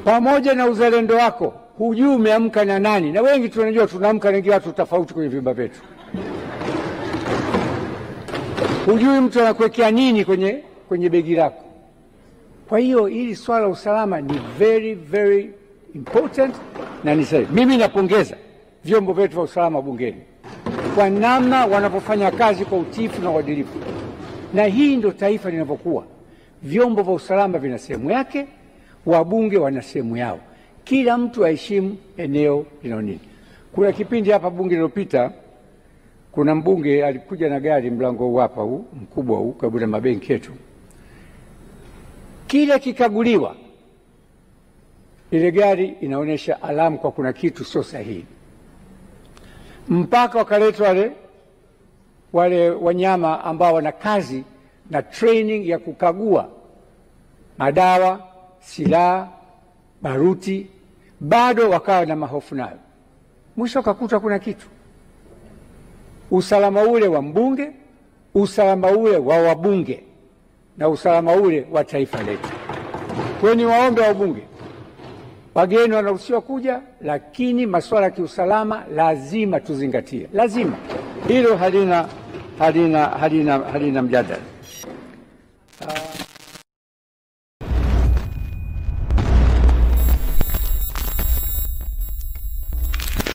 pamoja na uzalendo wako, hujui umeamka na nani, na wengi tunajua tunaamka na watu tofauti kwenye vyumba vyetu. Hujui mtu anakuwekea nini kwenye begi lako. Kwa hiyo hili swala la usalama ni very very important, na mimi napongeza vyombo vyetu vya usalama bungeni kwa namna wanapofanya kazi kwa utiifu na uadilifu. Na hii ndio taifa linavyokuwa. Vyombo vya usalama vina sehemu yake, wabunge wana sehemu yao. Kila mtu aheshimu eneo linalonini. Kuna kipindi hapa bunge lililopita, kuna mbunge alikuja na gari mlango huu hapa huu mkubwa huu karibu na mabenki yetu. Kila kikaguliwa ile gari inaonyesha alamu kwa kuna kitu sio sahihi. Mpaka wakaletwa wale wanyama ambao wana kazi na training ya kukagua madawa, silaha, baruti, bado wakawa na mahofu nayo. Mwisho wakakuta kuna kitu. Usalama ule wa mbunge, usalama ule wa wabunge, na usalama ule wa taifa letu. Kwa ni waombe wa bunge, wageni wanaruhusiwa kuja, lakini masuala ya kiusalama lazima tuzingatie. Lazima. Hilo halina mjadala.